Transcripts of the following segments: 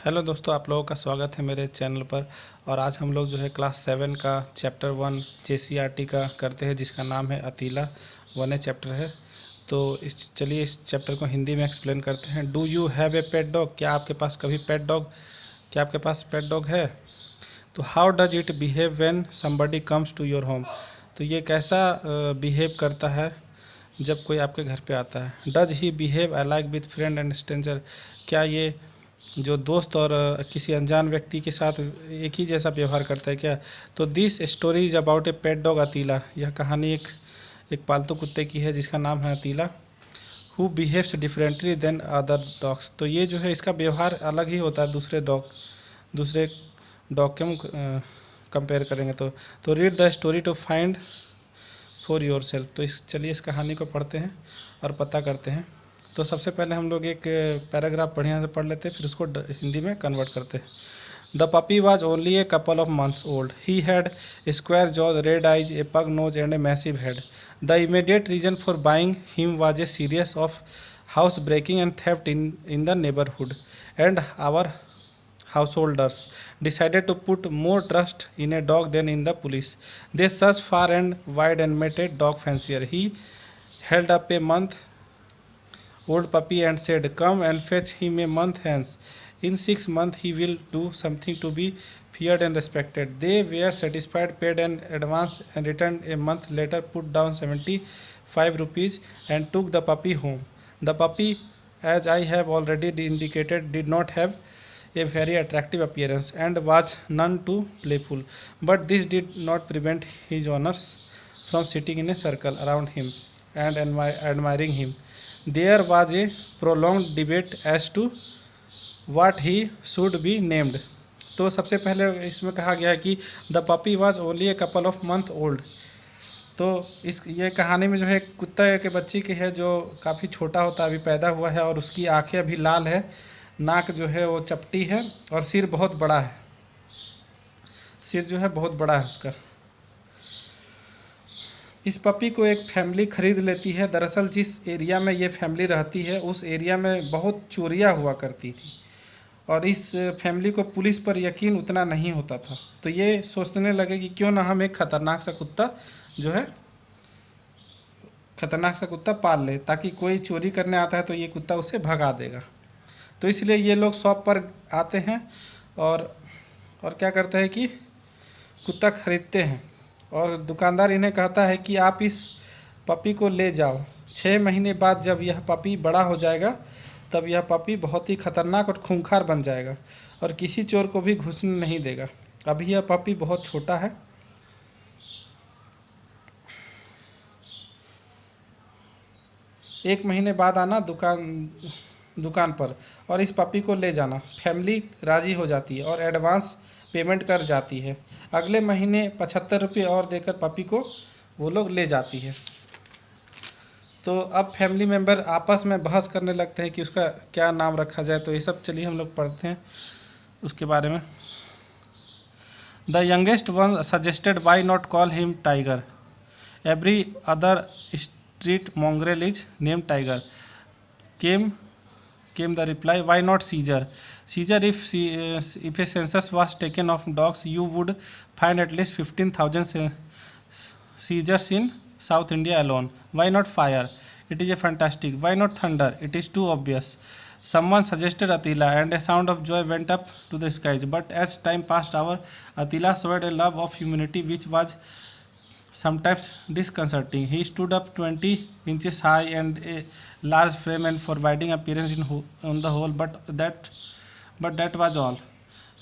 Hello दोस्तों, आप लोगों का स्वागत है मेरे चैनल पर। और आज हम लोग जो है क्लास 7 का चैप्टर 1 जेसीईआरटी का करते हैं, जिसका नाम है अतीला। 1A चैप्टर है। तो चलिए इस चैप्टर को हिंदी में एक्सप्लेन करते हैं। Do you have a pet dog? क्या आपके पास कभी क्या आपके पास पेट डॉग है? तो how does it behave when somebody comes to your home? तो ये कैसा बिहेव करता है जब कोई आपके घर पे आता है? Does he behave alike with friend and stranger? क्या ये जो दोस्त और किसी अनजान व्यक्ति के साथ एक ही जैसा व्यवहार करता है क्या? तो this story is about a pet dog Attila. यह कहानी एक पालतू कुत्ते की है जिसका नाम है Attila. Who behaves differently than other dogs? तो ये जो है इसका व्यवहार अलग ही होता है दूसरे डॉग के कंपेयर करेंगे तो read the story to find for yourself. तो चलिए इस कहानी को पढ़ते हैं और पता करते हैं। तो सबसे पहले हम लोग एक पैराग्राफ बढ़िया से पढ़ लेते हैं, फिर उसको हिंदी में कन्वर्ट करते हैं। The puppy was only a couple of months old. He had square jaws, red eyes, a pug nose and a massive head. The immediate reason for buying him was a series of house breaking and theft in the neighbourhood, and our householders decided to put more trust in a dog than in the police. They searched far and wide and met a dog fancier. He held up a month-old puppy and said, "Come and fetch him a month hence. In 6 months he will do something to be feared and respected." They were satisfied, paid an advance, and returned a month later, put down 75 rupees, and took the puppy home. The puppy, as I have already indicated, did not have a very attractive appearance and was none too playful, but this did not prevent his owners from sitting in a circle around him and admiring him. There was a prolonged debate as to what he should be named. तो सबसे पहले इसमें कहा गया है कि the puppy was only a couple of month old. तो ये कहानी में जो है कुत्ता के बच्चे की है जो काफ़ी छोटा होता है, अभी पैदा हुआ है, और उसकी आंखें अभी लाल है, नाक जो है वो चपटी है, और सिर बहुत बड़ा है। सिर जो है बहुत बड़ा है उसका। इस पपी को एक फैमिली खरीद लेती है। दरअसल जिस एरिया में ये फैमिली रहती है उस एरिया में बहुत चोरियां हुआ करती थी, और इस फैमिली को पुलिस पर यकीन उतना नहीं होता था। तो ये सोचने लगे कि क्यों ना हम एक खतरनाक सा कुत्ता पाल ले, ताकि कोई चोरी करने आता है तो ये कुत्ता उसे भगा देगा। तो इसलिए ये लोग शॉप पर आते हैं और क्या करते हैं कि कुत्ता खरीदते हैं, और दुकानदार इन्हें कहता है कि आप इस पपी को ले जाओ। 6 महीने बाद जब यह पपी बड़ा हो जाएगा तब यह पपी बहुत ही खतरनाक और खूंखार बन जाएगा और किसी चोर को भी घुसने नहीं देगा। अभी यह पपी बहुत छोटा है। 1 महीने बाद आना दुकान पर और इस पपी को ले जाना। फैमिली राजी हो जाती है और एडवांस पेमेंट कर जाती है। अगले महीने 75 रुपये और देकर पपी को वो लोग ले जाती है। तो अब फैमिली मेम्बर आपस में बहस करने लगते हैं कि उसका क्या नाम रखा जाए। तो ये सब चलिए हम लोग पढ़ते हैं उसके बारे में। The youngest one suggested, why not call him tiger? Every other street mongrel is named tiger. Came the reply, why not Caesar? Caesar, if a census was taken of dogs, you would find at least 15,000 Caesars in South India alone. Why not fire? It is a fantastic. Why not thunder? It is too obvious. Someone suggested Attila, and a sound of joy went up to the skies. But as time passed, our Attila showed a love of humanity which was sometimes disconcerting. He stood up 20 inches high and a large frame and forbidding appearance on the whole, but that was all.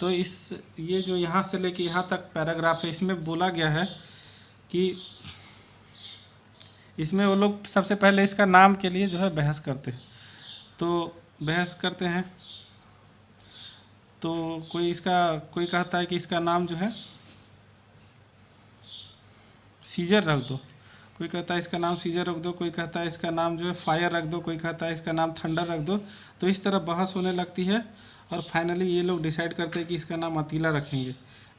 तो ये जो यहाँ से लेके यहाँ तक paragraph है, इसमें बोला गया है कि इसमें वो लोग सबसे पहले इसका नाम के लिए जो है बहस करते हैं। तो कोई कहता है कि इसका नाम जो है सीजर रख दो, कोई कहता है इसका नाम सीजर रख दो, कोई कहता है इसका नाम जो है फायर रख दो, कोई कहता है इसका नाम थंडर रख दो। तो इस तरह बहस होने लगती है और फाइनली ये लोग डिसाइड करते हैं कि इसका नाम अतीला रखेंगे।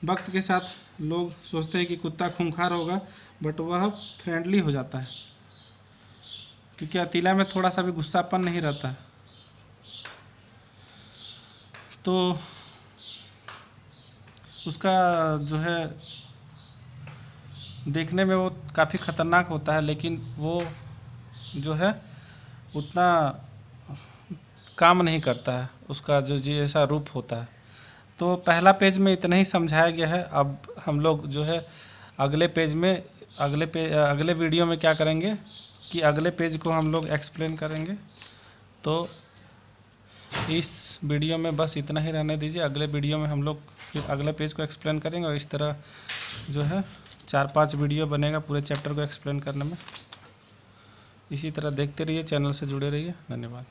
वक्त के साथ लोग सोचते हैं कि कुत्ता खूंखार होगा, बट वह फ्रेंडली हो जाता है क्योंकि अतीला में थोड़ा सा भी गुस्सापन नहीं रहता है। तो उसका जो है देखने में वो काफ़ी ख़तरनाक होता है, लेकिन वो जो है उतना काम नहीं करता है, उसका जो जैसा रूप होता है। तो पहला पेज में इतना ही समझाया गया है। अब हम लोग जो है अगले वीडियो में क्या करेंगे कि अगले पेज को हम लोग एक्सप्लेन करेंगे। तो इस वीडियो में बस इतना ही रहने दीजिए। अगले वीडियो में हम लोग फिर अगले पेज को एक्सप्लेन करेंगे, और इस तरह जो है 4-5 वीडियो बनेगा पूरे चैप्टर को एक्सप्लेन करने में। इसी तरह देखते रहिए, चैनल से जुड़े रहिए। धन्यवाद।